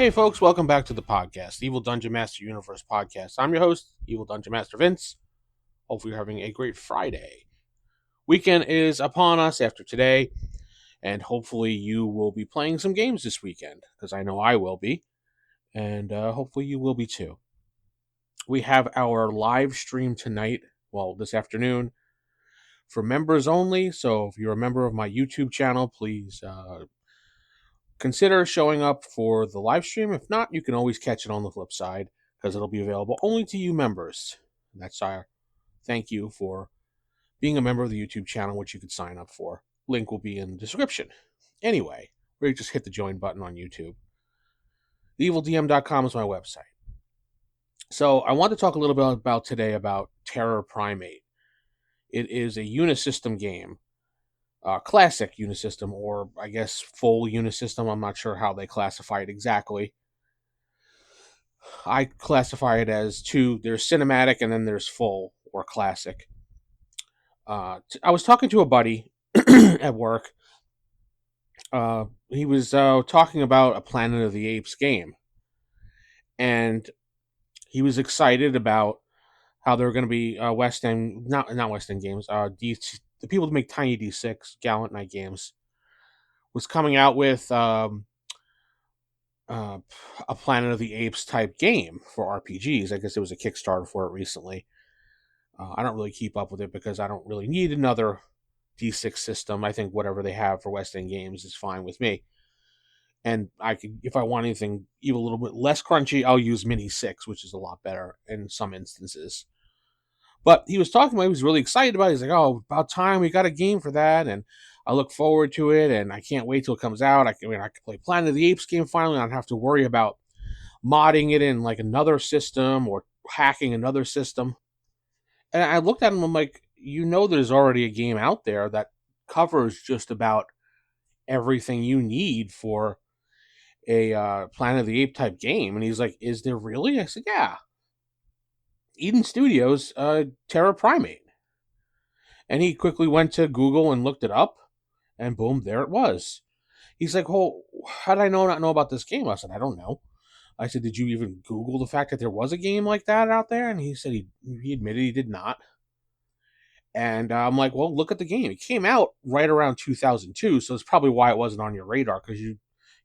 Hey folks, welcome back to the podcast, Evil Dungeon Master Universe podcast. I'm your host, Evil Dungeon Master Vince. Hopefully you're having a great Friday. Weekend is upon us after today, and hopefully you will be playing some games this weekend, because I know I will be, and hopefully you will be too. We have our live stream tonight, this afternoon, for members only, so if you're a member of my YouTube channel, please consider showing up for the live stream. If not, you can always catch it on the flip side because it'll be available only to you members. That's our thank you for being a member of the YouTube channel, which you could sign up for. Link will be in the description. Anyway, we just hit the join button on YouTube. TheEvilDM.com is my website. So I want to talk a little bit about today about Terra Primate. It is a Unisystem game. Classic Unisystem, or I guess full Unisystem. I'm not sure how they classify it exactly. I classify it as two. There's cinematic and then there's full or classic. I was talking to a buddy at work. He was talking about a Planet of the Apes game, and he was excited about how there were going to be West End, not West End games. The people that make Tiny D6 Gallant Night games was coming out with a Planet of the Apes type game for RPGs. I guess there was a Kickstarter for it recently. I don't really keep up with it because I don't really need another D6 system. I think whatever they have for West End games is fine with me. And I could, if I want anything even a little bit less crunchy, I'll use Mini 6, which is a lot better in some instances. But he was talking about, he was really excited about it. He's like, oh, about time we got a game for that. And I look forward to it. And I can't wait till it comes out. I can play Planet of the Apes game finally. I don't have to worry about modding it in like another system or hacking another system. And I looked at him, I'm like, there's already a game out there that covers just about everything you need for a Planet of the Ape type game. And he's like, is there really? I said, yeah. Eden Studios, Terra Primate. And he quickly went to Google and looked it up, and boom, there it was. He's like, well, how did I not know about this game? I said, I don't know. I said, did you even Google the fact that there was a game like that out there? And he said he admitted he did not. And I'm like, well, look at the game. It came out right around 2002, so it's probably why it wasn't on your radar, because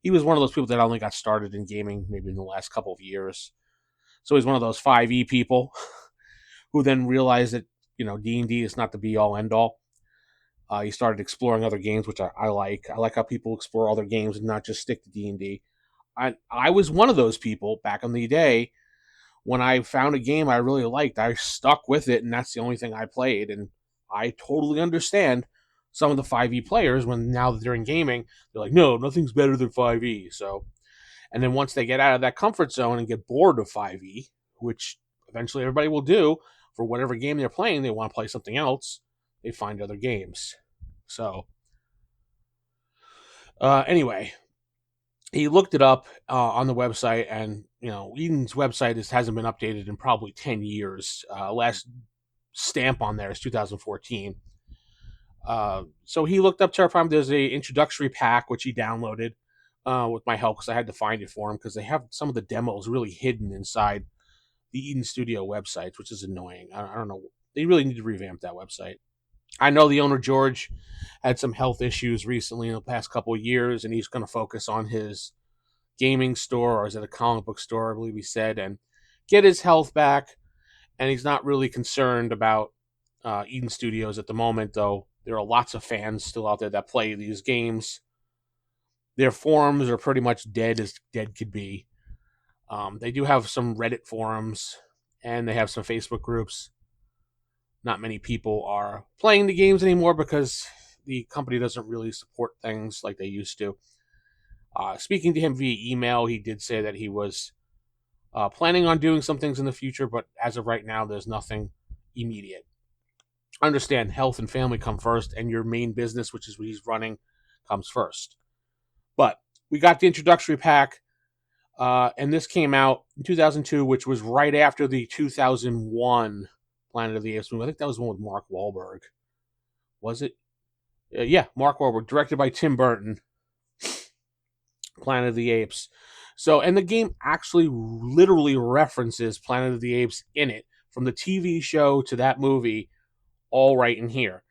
he was one of those people that only got started in gaming maybe in the last couple of years. So he's one of those 5e people who then realized that, D&D is not the be-all, end-all. He started exploring other games, which I like. I like how people explore other games and not just stick to D&D. I was one of those people back in the day. When I found a game I really liked, I stuck with it, and that's the only thing I played. And I totally understand some of the 5e players when now that they're in gaming, they're like, no, nothing's better than 5e. So, and then once they get out of that comfort zone and get bored of 5e, which eventually everybody will do for whatever game they're playing, they want to play something else, they find other games. So, anyway, he looked it up on the website, and Eden's website hasn't been updated in probably 10 years. Last stamp on there is 2014. So he looked up Terra Prime. There's a introductory pack which he downloaded with my help, because I had to find it for him, because they have some of the demos really hidden inside the Eden Studio websites, which is annoying. I don't know. They really need to revamp that website. I know the owner, George, had some health issues recently in the past couple of years, and he's going to focus on his gaming store, or is it a comic book store, I believe he said, and get his health back. And he's not really concerned about Eden Studios at the moment, though there are lots of fans still out there that play these games. Their forums are pretty much dead as dead could be. They do have some Reddit forums, and they have some Facebook groups. Not many people are playing the games anymore because the company doesn't really support things like they used to. Speaking to him via email, he did say that he was planning on doing some things in the future, but as of right now, there's nothing immediate. Understand, health and family come first, and your main business, which is what he's running, comes first. But we got the introductory pack, and this came out in 2002, which was right after the 2001 Planet of the Apes movie. I think that was one with Mark Wahlberg. Was it? Yeah, Mark Wahlberg, directed by Tim Burton. Planet of the Apes. So, and the game actually literally references Planet of the Apes in it, from the TV show to that movie, all right in here.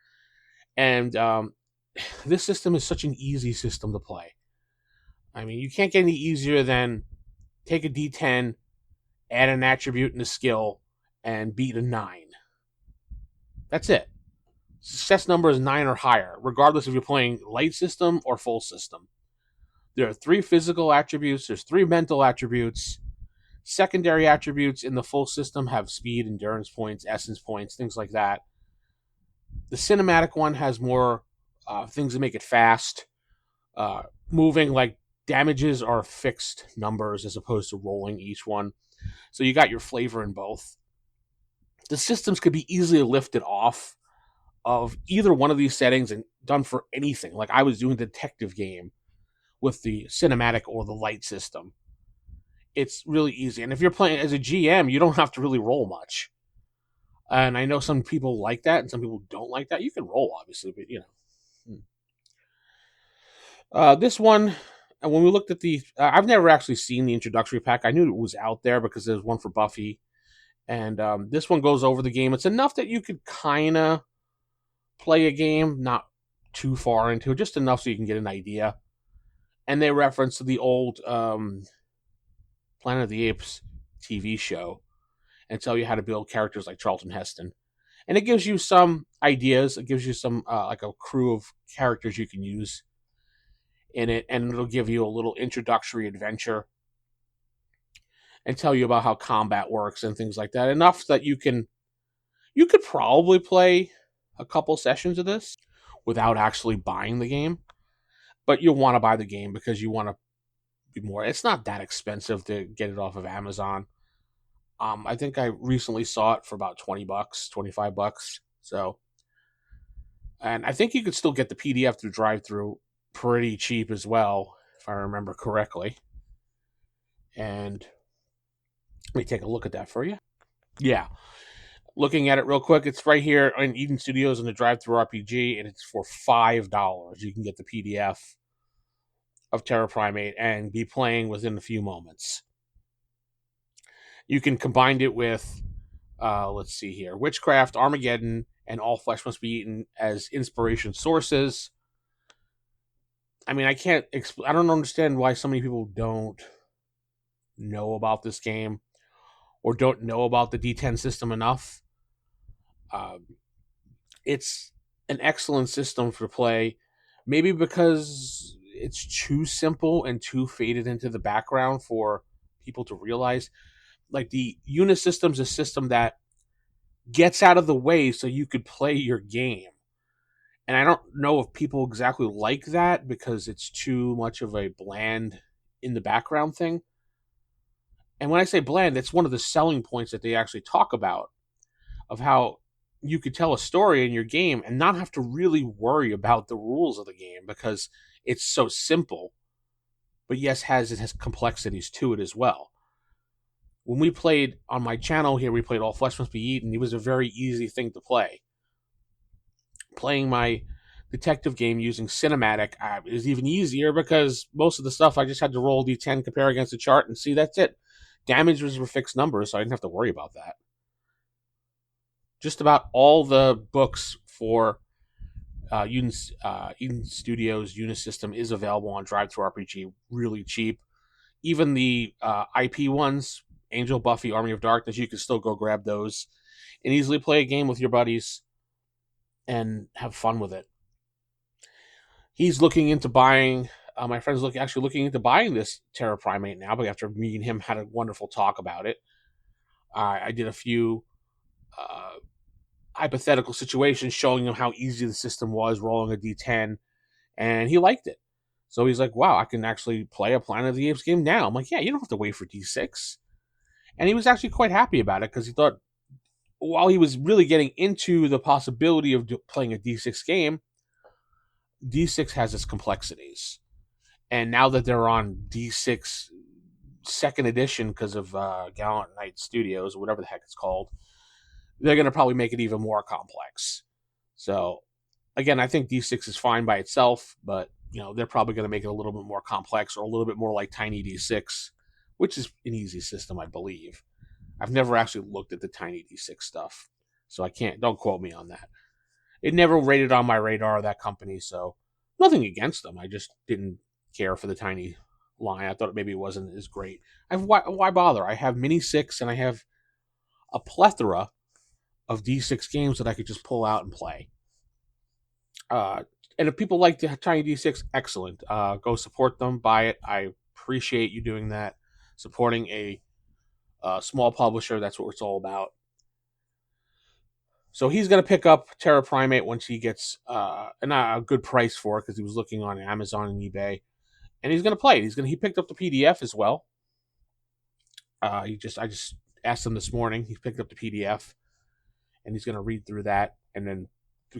And this system is such an easy system to play. I mean, you can't get any easier than take a D10, add an attribute and a skill, and beat a 9. That's it. Success number is 9 or higher, regardless if you're playing light system or full system. There are 3 physical attributes, there's 3 mental attributes. Secondary attributes in the full system have speed, endurance points, essence points, things like that. The cinematic one has more things that make it fast. Moving, like damages are fixed numbers as opposed to rolling each one. So you got your flavor in both. The systems could be easily lifted off of either one of these settings and done for anything. Like I was doing a detective game with the cinematic or the light system. It's really easy. And if you're playing as a GM, you don't have to really roll much. And I know some people like that and some people don't like that. You can roll, obviously, but you know. This one, and when we looked at the, I've never actually seen the introductory pack. I knew it was out there because there's one for Buffy. And this one goes over the game. It's enough that you could kind of play a game, not too far into it, just enough so you can get an idea. And they reference the old Planet of the Apes TV show and tell you how to build characters like Charlton Heston. And it gives you some ideas. It gives you some like a crew of characters you can use in it, and it'll give you a little introductory adventure and tell you about how combat works and things like that. Enough that you could probably play a couple sessions of this without actually buying the game, but you'll want to buy the game because you want to be more. It's not that expensive to get it off of Amazon. I think I recently saw it for about $20, $25. So, and I think you could still get the PDF through drive-through pretty cheap as well, if I remember correctly. And let me take a look at that for you. Yeah, looking at it real quick, it's right here in Eden Studios in the drive-through RPG, and it's for $5. You can get the PDF of Terra Primate and be playing within a few moments. You can combine it with, let's see here, Witchcraft, Armageddon, and All Flesh Must Be Eaten as inspiration sources. I mean, I don't understand why so many people don't know about this game or don't know about the D10 system enough. It's an excellent system for play, maybe because it's too simple and too faded into the background for people to realize. Like the unit system's a system that gets out of the way so you could play your game. And I don't know if people exactly like that because it's too much of a bland in the background thing. And when I say bland, it's one of the selling points that they actually talk about of how you could tell a story in your game and not have to really worry about the rules of the game because it's so simple. But yes, it has complexities to it as well. When we played on my channel here, we played All Flesh Must Be Eaten. It was a very easy thing to play. Playing my detective game using cinematic is even easier because most of the stuff I just had to roll D10, compare against the chart, and see that's it. Damage was for fixed numbers, so I didn't have to worry about that. Just about all the books for Eden Studios Unisystem is available on Drive-Thru RPG, really cheap. Even the IP ones, Angel, Buffy, Army of Darkness, you can still go grab those and easily play a game with your buddies and have fun with it. He's looking into buying. My friend's looking into buying this Terra Primate now, but after me and him had a wonderful talk about it, I did a few hypothetical situations showing him how easy the system was, rolling a D10, and he liked it. So he's like, wow, I can actually play a Planet of the Apes game now. I'm like, yeah, you don't have to wait for D6. And he was actually quite happy about it because he thought, while he was really getting into the possibility of playing a D6 game, D6 has its complexities. And now that they're on D6 second edition because of Gallant Knight Studios, or whatever the heck it's called, they're going to probably make it even more complex. So, again, I think D6 is fine by itself, but they're probably going to make it a little bit more complex or a little bit more like Tiny D6 which is an easy system, I believe. I've never actually looked at the Tiny D6 stuff, so I can't. Don't quote me on that. It never rated on my radar, that company, so nothing against them. I just didn't care for the Tiny line. I thought maybe it wasn't as great. Why bother? I have Mini Six and I have a plethora of D6 games that I could just pull out and play. Uh, and if people like the Tiny D6, excellent. Go support them, buy it. I appreciate you doing that, supporting a small publisher. That's what it's all about. So he's going to pick up Terra Primate once he gets a good price for it, because he was looking on Amazon and eBay, and he's going to play it. He picked up the PDF as well. I just asked him this morning. He picked up the PDF, and he's going to read through that and then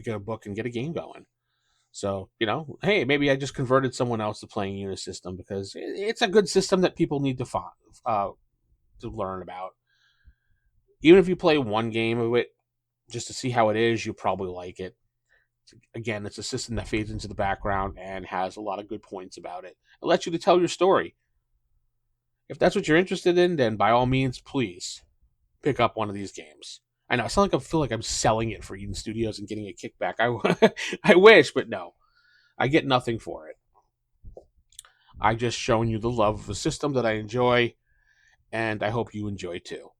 get a book and get a game going. So, hey, maybe I just converted someone else to playing Unisystem, because it's a good system that people need to learn about. Even if you play one game of it, just to see how it is, you'll probably like it. Again, it's a system that fades into the background and has a lot of good points about it. It lets you to tell your story. If that's what you're interested in, then by all means, please pick up one of these games. I know I sound like I feel like I'm selling it for Eden Studios and getting a kickback. I wish, but no, I get nothing for it. I just shown you the love of a system that I enjoy, and I hope you enjoy too.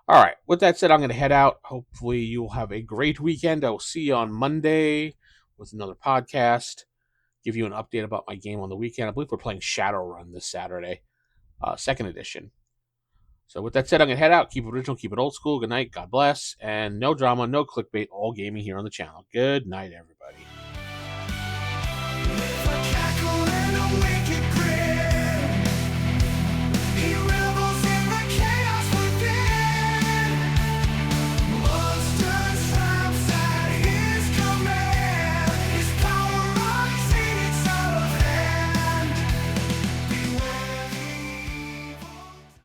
All right, with that said, I'm going to head out. Hopefully, you'll have a great weekend. I will see you on Monday with another podcast. Give you an update about my game on the weekend. I believe we're playing Shadowrun this Saturday, second edition. So with that said, I'm going to head out. Keep it original, keep it old school. Good night, God bless, and no drama, no clickbait, all gaming here on the channel. Good night, everybody.